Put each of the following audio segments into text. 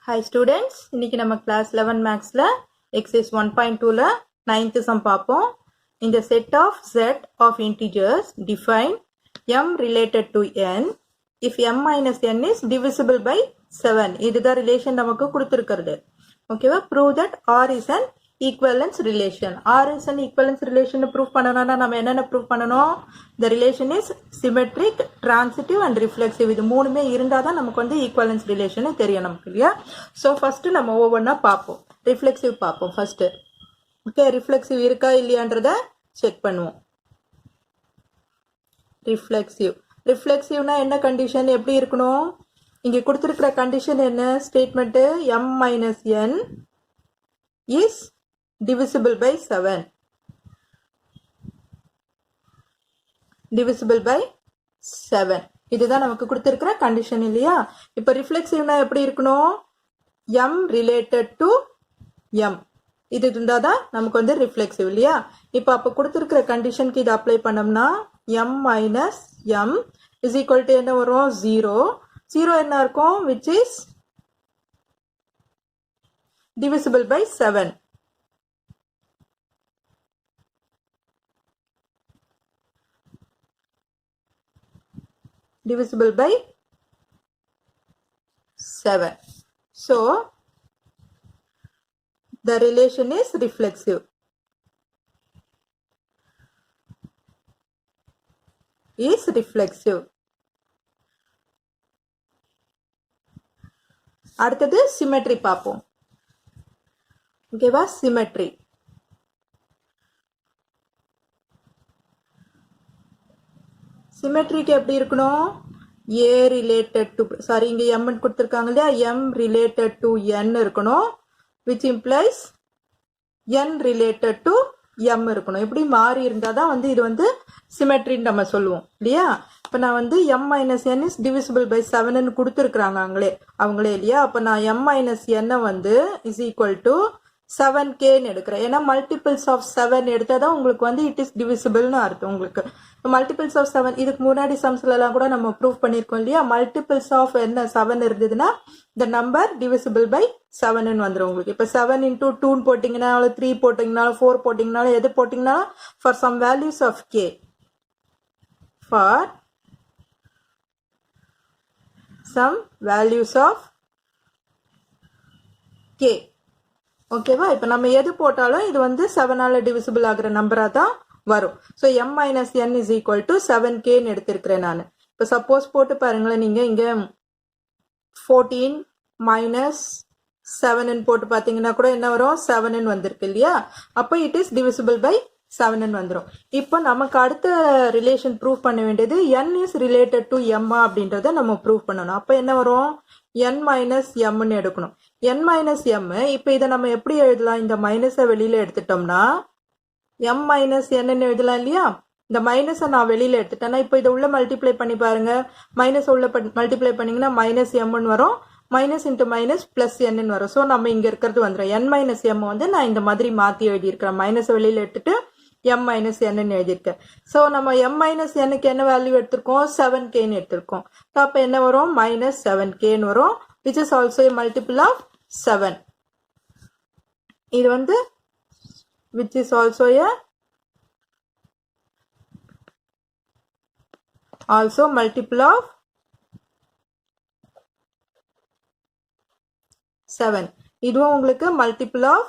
Hi students, இன்னைக்கு நம்ம class 11 Maxல exercise 1.2ல 9th sum பார்ப்போம். In the set of z of integers, define m related to n if m minus n is divisible by 7. இதுதான் relation நமக்கு கொடுத்திருக்கிறது. ஓகேவா? Prove that R is an equivalence relation. R is an equivalence relation prove பண்ணணும்னா நம்ம என்னென்ன prove பண்ணணும்? The relation is symmetric, transitive and reflexive. இது மூணுமே இருந்தாதான் நமக்கு வந்து equivalence relation தெரியும் நமக்கு இல்லையா? So first நம்ம ஒவ்வொன்றா பார்ப்போம். Reflexive பார்ப்போம் first. Okay, reflexive இருக்கா இல்லையான்றதை check பண்ணுவோம். Reflexive. Reflexiveனா என்ன condition எப்படி இருக்கணும்? இங்கே கொடுத்திருக்கிற condition என்ன? Statement m minus n is divisible by 7. Divisible by 7. இதுதான் நமக்கு கொடுத்திருக்கிற condition இல்லையா? இப்ப reflexiveனா எப்படி இருக்கணும்? m related to m. இது இருந்தாதான் நமக்கு வந்து reflexive இல்லையா? இப்ப அப்ப கொடுத்திருக்கிற conditionக்கு இது apply பண்ணோம்னா m minus m is equal to என்ன வரும்? 0. 0 என்ன இருக்கும்? Which is divisible by 7. Divisible by 7. So, the relation is reflexive. Is reflexive. அடுத்தது symmetry பார்ப்போம். ஓகேவா? symmetry. சிமெட்ரிக்கு எப்படி இருக்கணும்? a related to, சாரி இங்க m கொடுத்திருக்காங்க இல்லையா? m related to n இருக்கணும், which implies n related to m இருக்கணும். இப்படி மாறி இருந்தாதான் வந்து இது வந்து சிமெட்ரின்னு நம்ம சொல்லுவோம் இல்லையா? இப்ப நான் வந்து m minus n is divisible by 7 கொடுத்திருக்காங்க அவங்களே இல்லையா? அப்ப நான் m minus n வந்து is equal to 7k எடுக்கிறேன். ஏன்னா மல்டிபிள்ஸ் ஆஃப் 7 எடுத்தாதான் உங்களுக்கு வந்து இட் இஸ் டிவிசிபிள்னு அர்த்தம். உங்களுக்கு மல்டிபிள்ஸ் ஆஃப் 7 இதுக்கு முன்னாடி சம்ஸ்ல எல்லாம் கூட நம்ம ப்ரூவ் பண்ணிருக்கோம் இல்லையா? மல்டிபிள்ஸ் ஆஃப் என்ன 7 இருந்ததுன்னா the number divisible by 7 வந்துரும் உங்களுக்கு. இப்ப 7 into 2 போட்டீங்கன்னாலும் 3 போட்டீங்கன்னாலும் 4 போட்டீங்கன்னாலும் எது போட்டீங்கன்னாலும் for some values of k, for some values of k. ஓகேவா? இப்ப நம்ம எது போட்டாலும் இது வந்து 7ஆல டிவிசிபிள் ஆகிற நம்பரா தான் வரும். So m minus n is equal to 7k எடுத்திருக்கிறேன் நான். இப்போ சப்போஸ் போட்டு பாருங்களேன், நீங்க இங்க 14 மைனஸ் 7 போட்டு பார்த்தீங்கன்னா கூட என்ன வரும்? 7 வந்திருக்கு இல்லையா? அப்போ இட் இஸ் டிவிசிபிள் பை 7 வந்துடும். இப்போ நமக்கு அடுத்த ரிலேஷன் ப்ரூவ் பண்ண வேண்டியது n is related to m அப்படின்றத நம்ம ப்ரூவ் பண்ணணும். அப்போ என்ன வரும்? n மைனஸ் mன்னு எடுக்கணும். n minus m. இப்போ இதை நம்ம எப்படி எழுதலாம்? இந்த மைனஸை வெளியில எடுத்துட்டோம்னா m மைனஸ் n எழுதலாம் இல்லையா? இந்த மைனஸை நான் வெளியில எடுத்துட்டேன்னா இப்போ இதை உள்ள மல்டிப்ளை பண்ணி பாருங்க. மைனஸ் உள்ள மல்டிப்ளை பண்ணீங்கன்னா மைனஸ் mன்னு வரும். Minus into minus plus n வரும். ஸோ நம்ம இங்க இருக்கிறது வந்துடும். n மைனஸ் m வந்து நான் இந்த மாதிரி மாத்தி எழுதியிருக்கிறேன். மைனஸை வெளியில எடுத்துட்டு m மைனஸ் n எழுதியிருக்கேன். ஸோ நம்ம m மைனஸ் n என்ன வேல்யூ எடுத்திருக்கோம்? 7kன்னு எடுத்திருக்கோம். அப்போ என்ன வரும்? மைனஸ் 7kன்னு வரும், which is also a multiple of 7. இது வந்து which is also multiple of 7. இதுவும் உங்களுக்கு multiple of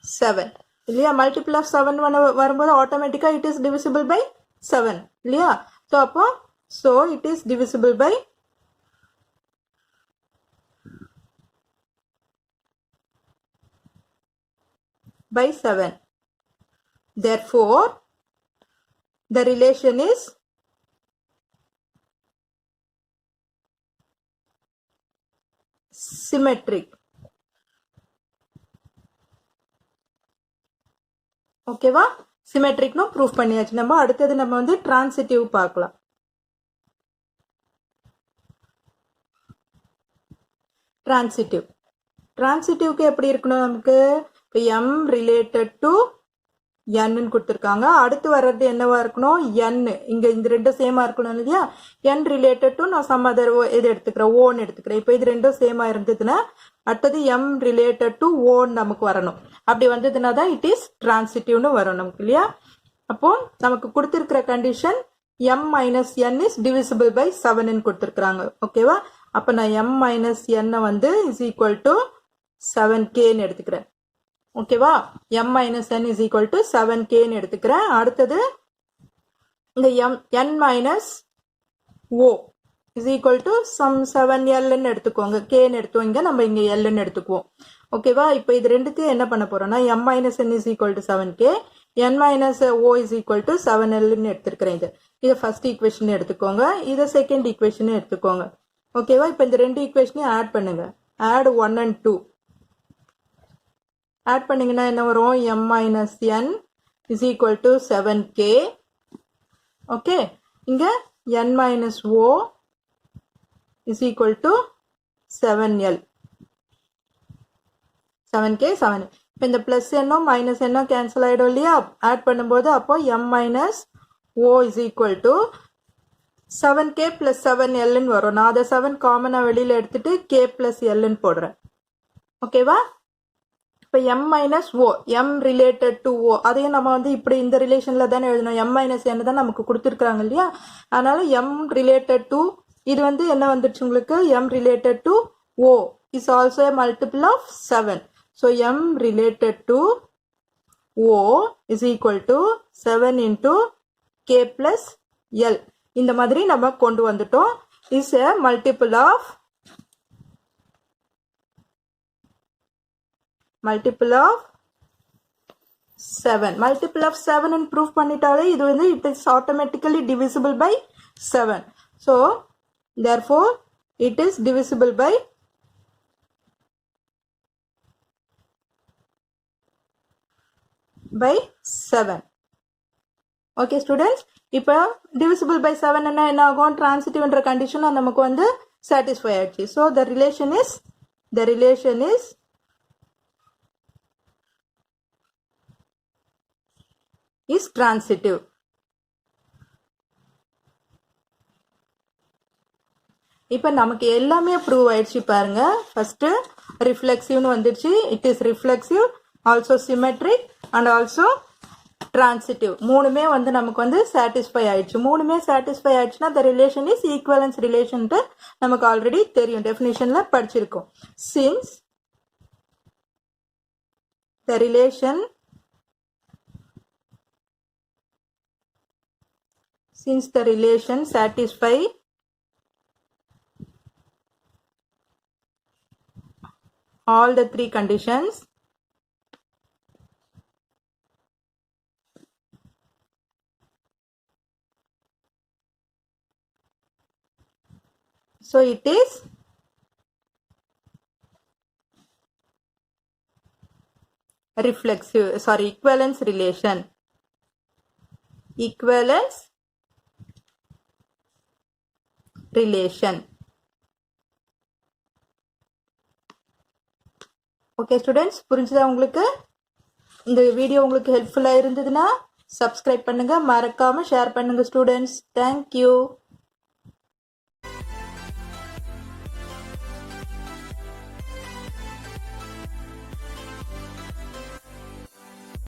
7 இல்லையா? மல்டிபிள் ஆஃப் 7 வரும்போது ஆட்டோமேட்டிக்கா இட் இஸ் டிவிசிபிள் பை 7 இல்லையா? ஸோ அப்போ it is divisible by 7. Therefore, the relation is symmetric. ஓகேவா? சிமெட்ரிக்னு ப்ரூவ் பண்ணியாச்சு. நம்ம அடுத்தது நம்ம வந்து டிரான்சிட்டிவ் பார்க்கலாம். டிரான்சிட்டிவ்க்கு எப்படி இருக்கணும்? நமக்கு m ரிலேட்டட் டு n கொடுத்துருக்காங்க. அடுத்து வர்றது என்னவா இருக்கணும்? n. இங்க இந்த ரெண்டும் சேமா இருக்கணும் இல்லையா? n ரிலேட்டட் டு நான் சம் அதர் எது எடுத்துக்கிறேன்? ஓன்னு எடுத்துக்கிறேன். இப்போ இது ரெண்டும் சேமா இருந்ததுன்னா அடுத்தது m ரிலேட்டட் டு ஓன்னு நமக்கு வரணும். அப்படி வந்ததுன்னா தான் இட் இஸ் டிரான்சிட்டிவ்னு வரும் நமக்கு இல்லையா? அப்போ நமக்கு கொடுத்திருக்கிற condition m minus n is divisible by 7ன்னு கொடுத்துருக்காங்க. ஓகேவா? அப்போ நான் m மைனஸ் n வந்து இஸ் ஈக்குவல் டு 7kன்னு எடுத்துக்கிறேன். ஓகேவா? m minus n is equal to 7kன்னு எடுத்துக்கிறேன். அடுத்தது இந்த n minus o is equal to some 7lன்னு எடுத்துக்கோங்க. kன்னு எடுத்துவோங்க, நம்ம இங்க lன்னு எடுத்துக்குவோம். ஓகேவா? இப்போ இது ரெண்டுத்தையும் என்ன பண்ண போறோம்னா m minus n is equal to 7k, n minus o is equal to 7lன்னு எடுத்துக்கிறேன். இது ஃபர்ஸ்ட் ஈக்குவேஷன் எடுத்துக்கோங்க, இதை செகண்ட் ஈக்குவேஷன் எடுத்துக்கோங்க. ஓகேவா? இப்போ இந்த ரெண்டு ஈக்குவேஷனையும் ஆட் பண்ணுங்க. ஆட் 1 and 2 ஆட் பண்ணீங்கன்னா என்ன வரும்? m minus n is equal to 7k. Okay, இங்க n minus o is equal to 7l. 7k 7. இப்போ இந்த பிளஸ் என்னோ மைனஸ் என்னோ கேன்சல் ஆயிடும் இல்லையா? ஆட் பண்ணும்போது அப்போ m minus o is equal to 7k plus 7lன்னு வரும். நான் அதை 7 காமனா வெளியில எடுத்துட்டு k பிளஸ் lன்னு போடுறேன். ஓகேவா? இப்போ m minus o, m related to o, அதையும் நம்ம வந்து இப்படி இந்த ரிலேஷன்ல தானே எழுதணும். m மைனஸ் n தான் நமக்கு கொடுத்துருக்காங்க இல்லையா? அதனால m ரிலேட்டட் டு, இது வந்து என்ன வந்துருச்சு உங்களுக்கு? m related to o is also a multiple of 7. So m related to o is equal to 7 into k plus l. இந்த மாதிரி நம்ம கொண்டு வந்துட்டோம். is a multiple of 7. Multiple of 7 and proof பண்ணிட்டாலே இது வந்து it is automatically divisible by 7. So therefore it is divisible by 7. Okay students, இப்போ divisible by 7 என்ன ஆகும்? transitive என்ற condition நமக்கு வந்து satisfy ஆயிடுச்சு. So the relation is transitive. இப்போ நமக்கு எல்லாமே ப்ரூவ் ஆயிடுச்சு பாருங்க. ஃபர்ஸ்ட் ரிஃப்ளெக்சிவ்னு வந்துடுச்சு. It is reflexive, also symmetric and also transitive. மூணுமே வந்து நமக்கு வந்து சாட்டிஸ்ஃபை ஆயிடுச்சு. மூணுமே சாட்டிஸ்ஃபை ஆயிடுச்சுன்னா the relation is equivalence relation நமக்கு ஆல்ரெடி தெரியும், டெஃபினிஷன்ல படிச்சிருக்கோம். since the relation satisfy all the three conditions, so it is equivalence relation. Okay students, புரிஞ்சுதா உங்களுக்கு? இந்த வீடியோ உங்களுக்கு ஹெல்ப்ஃபுல்லா இருந்ததுன்னா சப்ஸ்கிரைப் பண்ணுங்க, மறக்காம ஷேர் பண்ணுங்க ஸ்டூடெண்ட்ஸ். தேங்க்யூ.